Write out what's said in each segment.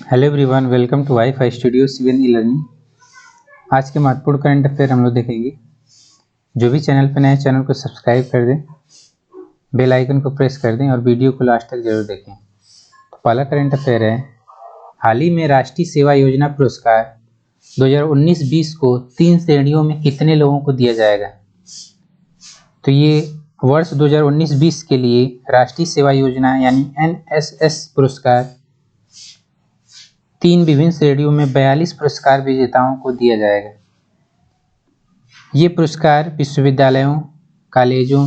Hello everyone, welcome to WiFi studio C one e learning. आज के महत्वपूर्ण करंट अफेयर हम लोग देखेंगे। जो भी चैनल पर नए चैनल को सब्सक्राइब कर दें, बेल आइकन को प्रेस कर दें और वीडियो को लास्ट तक जरूर देखें। तो पहला करंट अफेयर है, हाल ही में राष्ट्रीय सेवा योजना पुरस्कार 2019-20 को 3 श्रेणियों में कितने लोगों को दिया जाएगा? तो ये वर्ष 2019-20 के लिए राष्ट्रीय सेवा योजना यानी NSS पुरस्कार 3 विभिन्न श्रेणियों में 42 पुरस्कार विजेताओं को दिया जाएगा। ये पुरस्कार विश्वविद्यालयों, कॉलेजों,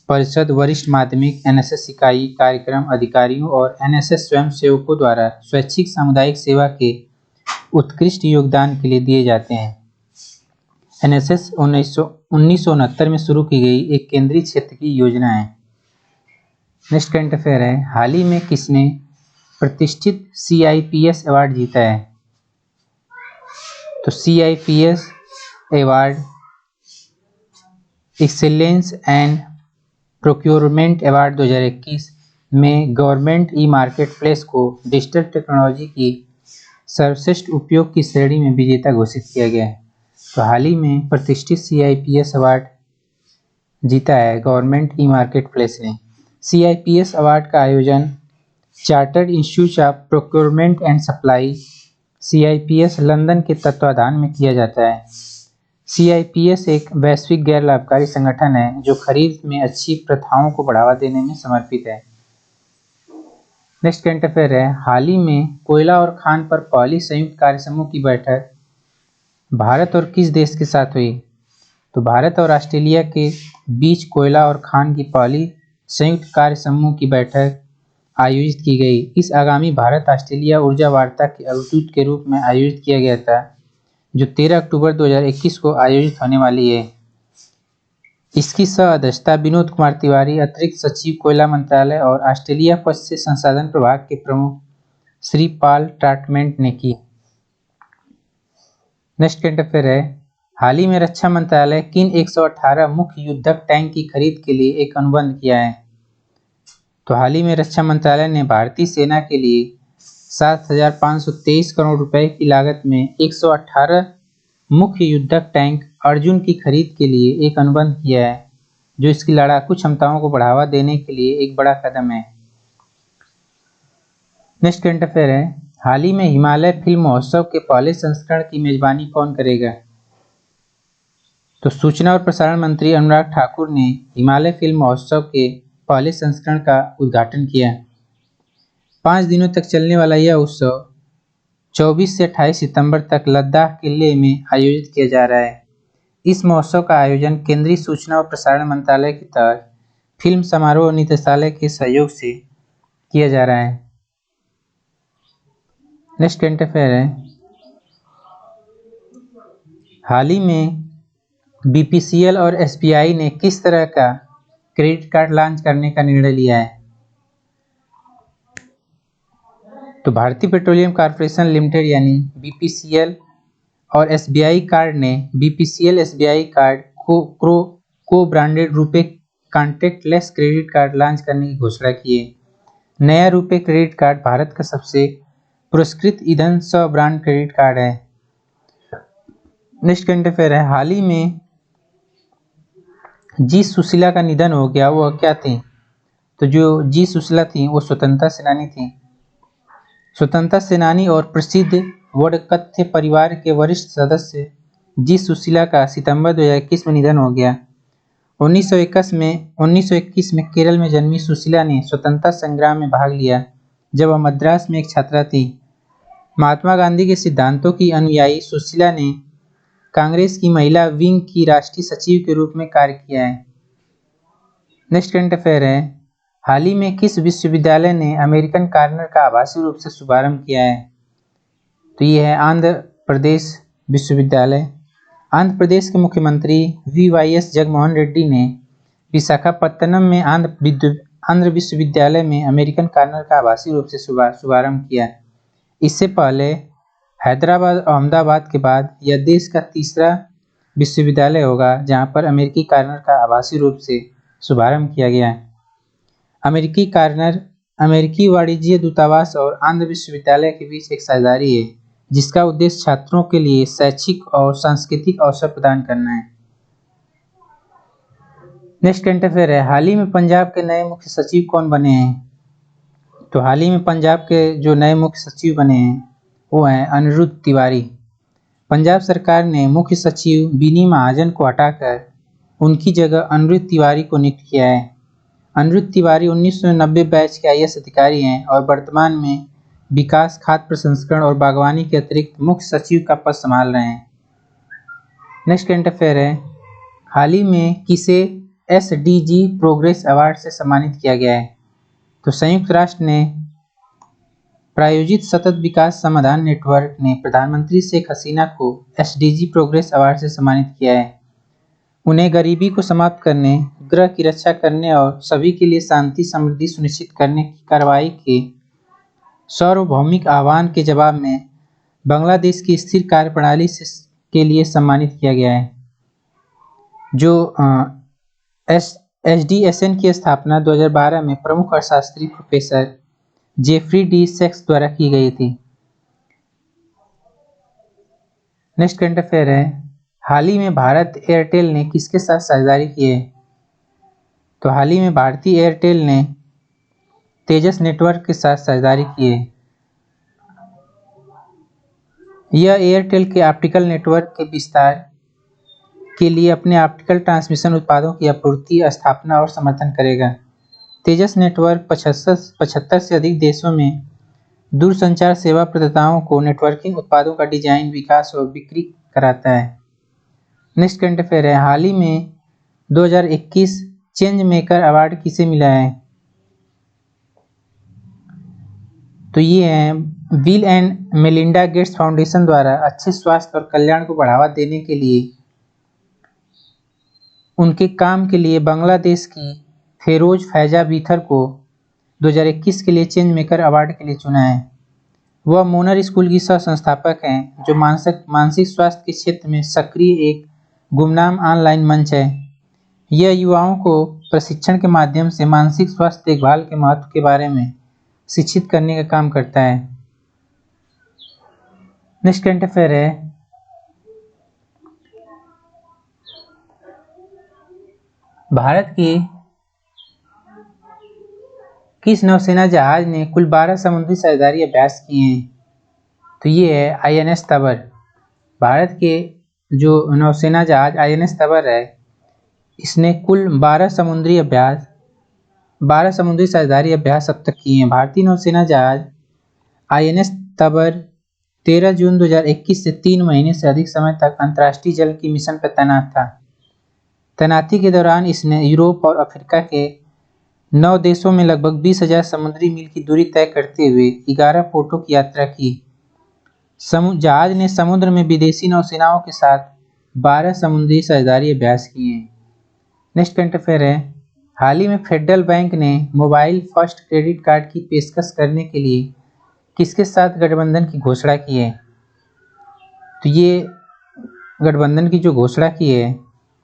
परिषद, वरिष्ठ माध्यमिक, NSS इकाई, कार्यक्रम अधिकारियों और NSS स्वयंसेवकों द्वारा स्वैच्छिक सामुदायिक सेवा के उत्कृष्ट योगदान के लिए दिए जाते हैं। NSS 1969 में शुरू की गई एक केंद्रीय क्षेत्र की योजना है। नेक्स्ट करंट अफेयर है, हाल ही में किसने प्रतिष्ठित CIPS अवार्ड जीता है? तो CIPS award excellence and procurement award 2021 में गवर्नमेंट ई मार्केट प्लेस को डिजिटल टेक्नोलॉजी की सर्वश्रेष्ठ उपयोग की श्रेणी में विजेता घोषित किया गया है। तो हाल ही में प्रतिष्ठित CIPS अवार्ड जीता है गवर्नमेंट ई मार्केट प्लेस ने। CIPS अवार्ड का आयोजन chartered institute of procurement and supply CIPS London के तत्वाधान में किया जाता है। CIPS एक वैश्विक गैर लाभकारी संगठन है जो खरीद में अच्छी प्रथाओं को बढ़ावा देने में समर्पित है। नेक्स्ट करंट अफेयर है, हाल ही में कोयला और खान पर पहली संयुक्त कार्य समूह की बैठक भारत और किस देश के साथ हुई? तो भारत और ऑस्ट्रेलिया के बीच कोयला और खान की पहली संयुक्त कार्य समूह की बैठक आयोजित की गई। इस आगामी भारत ऑस्ट्रेलिया ऊर्जा वार्ता के अवधूत के रूप में आयोजित किया गया था, जो 13 अक्टूबर 2021 को आयोजित होने वाली है। इसकी सह अध्यक्षता विनोद कुमार तिवारी, अतिरिक्त सचिव कोयला मंत्रालय और ऑस्ट्रेलिया मत्स्य संसाधन प्रभाग के प्रमुख श्री पॉल ट्राटमेंट ने की। नेक्स्ट करंट अफेयर है, हाल ही में रक्षा मंत्रालय किन 118 मुख्य युद्धक टैंक की खरीद के लिए एक अनुबंध किया है? तो हाल ही में रक्षा मंत्रालय ने भारतीय सेना के लिए 7,523 करोड़ रुपए की लागत में 118 मुख्य युद्धक टैंक अर्जुन की खरीद के लिए एक अनुबंध किया है, जो इसकी लड़ाकू क्षमताओं को बढ़ावा देने के लिए एक बड़ा कदम है। नेक्स्ट करंट अफेयर है, हाल ही में हिमालय फिल्म महोत्सव के पहले संस्करण की मेजबानी कौन करेगा? तो सूचना और प्रसारण मंत्री अनुराग ठाकुर ने हिमालय फिल्म महोत्सव के पहले संस्करण का उद्घाटन किया। 5 दिनों तक चलने वाला यह उत्सव 24 से 28 सितंबर तक लद्दाख के लेह में आयोजित किया जा रहा है। इस महोत्सव का आयोजन केंद्रीय सूचना और प्रसारण मंत्रालय के तहत फिल्म समारोह निदेशालय के सहयोग से किया जा रहा है। नेक्स्ट करंट अफेयर है, हाल ही में BPCL और SBI ने किस तरह का क्रेडिट कार्ड लॉन्च करने का निर्णय लिया है? तो भारतीय पेट्रोलियम कॉर्पोरेशन लिमिटेड यानी BPCL और SBI कार्ड ने BPCL SBI कार्ड को branded RuPay contactless credit card launch करने की घोषणा की है। नया रुपे क्रेडिट कार्ड भारत का सबसे पुरस्कृत ईंधन सह ब्रांड क्रेडिट कार्ड है। नेक्स्ट करंट अफेयर है, हाल ही में जी सुशीला का निधन हो गया, वो क्या थी? तो जो जी सुशीला थी वो स्वतंत्रता सेनानी थी। स्वतंत्रता सेनानी और प्रसिद्ध वडकत्य परिवार के वरिष्ठ सदस्य जी सुशीला का सितंबर 2021 में निधन हो गया। 1921 में केरल में जन्मी सुशीला ने स्वतंत्रता संग्राम में भाग लिया जब वह मद्रास में एक छात्रा थी। महात्मा गांधी के सिद्धांतों की अनुयायी सुशीला ने कांग्रेस की महिला विंग की राष्ट्रीय सचिव के रूप में कार्य किया है। नेक्स्ट करंट अफेयर है, हाल ही में किस विश्वविद्यालय ने अमेरिकन कॉर्नर का आभासी रूप से शुभारंभ किया है? तो ये है आंध्र प्रदेश विश्वविद्यालय। आंध्र प्रदेश के मुख्यमंत्री VYS जगनमोहन रेड्डी ने विशाखापत्तनम में आंध्र विश्वविद्यालय में अमेरिकन कॉर्नर का आभासी रूप से शुभारंभ किया। इससे पहले हैदराबाद और अहमदाबाद के बाद यह देश का तीसरा विश्वविद्यालय होगा जहां पर अमेरिकी कॉर्नर का आभासी रूप से शुभारंभ किया गया है। अमेरिकी कॉर्नर अमेरिकी वाणिज्य दूतावास और आंध्र विश्वविद्यालय के बीच एक साझेदारी है, जिसका उद्देश्य छात्रों के लिए शैक्षिक और सांस्कृतिक अवसर प्रदान करना है। नेक्स्ट करंट अफेयर है, हाल ही में पंजाब के नए मुख्य सचिव कौन बने हैं? तो हाल ही में पंजाब के जो नए मुख्य सचिव बने हैं वो हैं अनिरुद्ध तिवारी। पंजाब सरकार ने मुख्य सचिव बीनी महाजन को हटाकर उनकी जगह अनिरुद्ध तिवारी को नियुक्त किया है। अनिरुद्ध तिवारी 1990 बैच के आईएएस अधिकारी हैं और वर्तमान में विकास, खाद्य प्रसंस्करण और बागवानी के अतिरिक्त मुख्य सचिव का पद संभाल रहे हैं। नेक्स्ट करंट अफेयर है, हाल ही में किसे एसडीजी प्रोग्रेस अवार्ड से सम्मानित किया गया है? तो संयुक्त राष्ट्र ने प्रायोजित सतत विकास समाधान नेटवर्क ने प्रधानमंत्री शेख हसीना को एसडीजी प्रोग्रेस अवार्ड से सम्मानित किया है। उन्हें गरीबी को समाप्त करने, ग्रह की रक्षा करने और सभी के लिए शांति समृद्धि सुनिश्चित करने की कार्रवाई के सार्वभौमिक आह्वान के जवाब में बांग्लादेश की स्थिर कार्यप्रणाली के लिए सम्मानित किया गया है। जो एसडीएसएन की स्थापना 2012 में प्रमुख अर्थशास्त्री प्रोफेसर जेफरी डी सेक्स द्वारा की गई थी। नेक्स्ट करंट अफेयर है, हाल ही में भारत एयरटेल ने किसके साथ साझेदारी की है? तो हाल ही में भारतीय एयरटेल ने तेजस नेटवर्क के साथ साझेदारी की है। यह एयरटेल के ऑप्टिकल नेटवर्क के विस्तार के लिए अपने ऑप्टिकल ट्रांसमिशन उत्पादों की आपूर्ति, स्थापना और समर्थन करेगा। तेजस नेटवर्क 75 से अधिक देशों में दूरसंचार सेवा प्रदाताओं को नेटवर्किंग उत्पादों का डिजाइन, विकास और बिक्री कराता है। नेक्स्ट करंट अफेयर है, हाल ही में 2021 चेंज मेकर अवार्ड किसे मिला है? तो ये है bill and Melinda Gates foundation द्वारा अच्छे स्वास्थ्य और कल्याण को बढ़ावा देने के लिए उनके काम के लिए बांग्लादेश की फेरोज फैजा बीथर को 2021 के लिए चेंज मेकर अवार्ड के लिए चुना है। वह मोनर स्कूल की सह संस्थापक हैं, जो मानसिक स्वास्थ्य के क्षेत्र में सक्रिय एक गुमनाम ऑनलाइन मंच है। यह युवाओं को प्रशिक्षण के माध्यम से मानसिक स्वास्थ्य देखभाल के महत्व के बारे में शिक्षित करने का काम करता है। नेक्स्ट करंट अफेयर है, भारत के किस नौसेना जहाज ने कुल 12 समुद्री साझेदारी अभ्यास किए हैं? तो ये है आईएनएस तबर। भारत के जो नौसेना जहाज आईएनएस तबर है, इसने कुल 12 समुद्री साझेदारी अभ्यास अब तक किए हैं। भारतीय नौसेना जहाज आईएनएस तबर 13 जून 2021 से 3 महीने से अधिक समय तक अंतर्राष्ट्रीय जल की मिशन पर तैनात था। तैनाती के दौरान इसने यूरोप और अफ्रीका के 9 देशों में लगभग 20,000 समुद्री मील की दूरी तय करते हुए 11 पोर्टों की यात्रा की। जहाज ने समुद्र में विदेशी नौसेनाओं के साथ 12 समुद्री साझेदारी अभ्यास किए हैं। नेक्स्ट करंट अफेयर है, हाल ही में फेडरल बैंक ने मोबाइल फर्स्ट क्रेडिट कार्ड की पेशकश करने के लिए किसके साथ गठबंधन की घोषणा की है? तो ये गठबंधन की जो घोषणा की है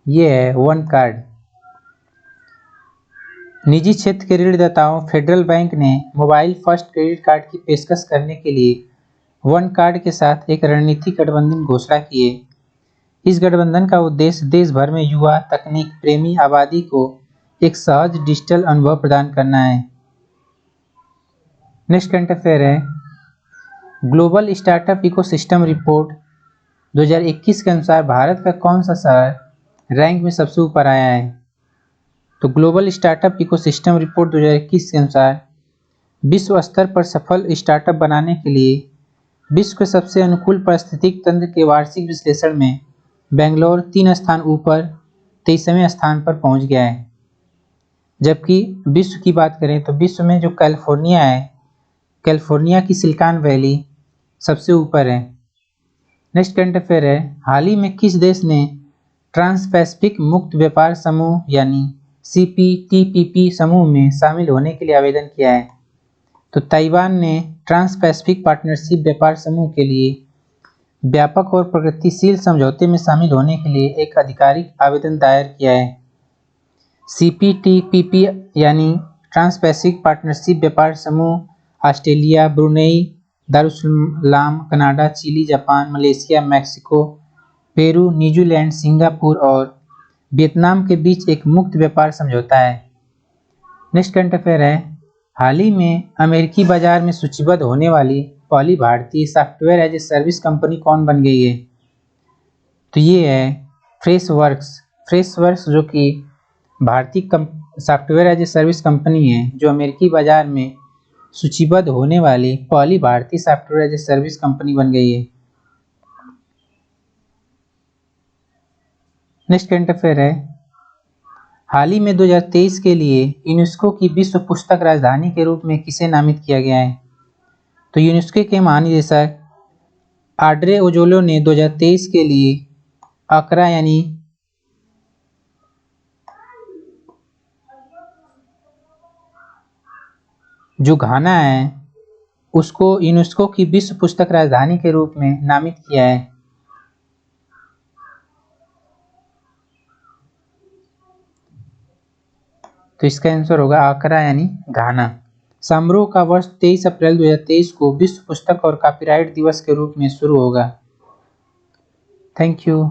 ये है वन कार्ड। निजी क्षेत्र के ऋणदाताओं फेडरल बैंक ने मोबाइल फर्स्ट क्रेडिट कार्ड की पेशकश करने के लिए वन कार्ड के साथ एक रणनीतिक गठबंधन घोषणा की है। इस गठबंधन का उद्देश्य देश भर में युवा तकनीक प्रेमी आबादी को एक सहज डिजिटल अनुभव प्रदान करना है। नेक्स्ट करंट अफेयर है, ग्लोबल स्टार्टअप इकोसिस्टम रिपोर्ट 2021 के अनुसार भारत का कौन सा शहर रैंक में सबसे ऊपर आया है? तो ग्लोबल स्टार्टअप इकोसिस्टम रिपोर्ट 2021 के अनुसार विश्व स्तर पर सफल स्टार्टअप बनाने के लिए विश्व के सबसे अनुकूल पारिस्थितिक तंत्र के वार्षिक विश्लेषण में बेंगलोर 3 स्थान ऊपर 23वें स्थान पर पहुंच गया है। जबकि विश्व की बात करें तो विश्व में जो कैलिफोर्निया है, कैलिफोर्निया की सिलिकॉन वैली सबसे ऊपर है। नेक्स्ट करंट अफेयर है, हाल ही में किस देश ने ट्रांस पैसिफिक मुक्त व्यापार समूह यानी CPTPP समूह में शामिल होने के लिए आवेदन किया है? तो ताइवान ने ट्रांस पैसिफिक पार्टनरशिप व्यापार समूह के लिए व्यापक और प्रगतिशील समझौते में शामिल होने के लिए एक आधिकारिक आवेदन दायर किया है। CPTPP यानी ट्रांस पैसिफिक पार्टनरशिप व्यापार समूह Australia, Brunei Darussalam, Canada, Chile, Japan, Malaysia, Mexico, Peru, New Zealand, Singapore और वियतनाम के बीच एक मुक्त व्यापार समझौता है। नेक्स्ट करंट अफेयर है, हाल ही में अमेरिकी बाजार में सूचीबद्ध होने वाली पहली भारतीय software as a service company कौन बन गई है? तो ये है फ्रेशवर्क्स जो कि भारतीय software as a service company है जो अमेरिकी बाजार में सूचीबद्ध होने वाली पहली भारतीय software as a service company बन गई है। नेक्स्ट करंट अफेयर है, हाल ही में 2023 के लिए यूनेस्को की विश्व पुस्तक राजधानी के रूप में किसे नामित किया गया है? तो यूनेस्को के महानिदेशक आड्रे ओजोलो ने 2023 के लिए अक्रा यानी जो घाना है उसको यूनेस्को की विश्व पुस्तक राजधानी के रूप में नामित किया है। तो इसका आंसर होगा अक्रा यानी घाना। समारोह का वर्ष 23 अप्रैल 2023 को विश्व पुस्तक और कॉपीराइट दिवस के रूप में शुरू होगा। Thank you.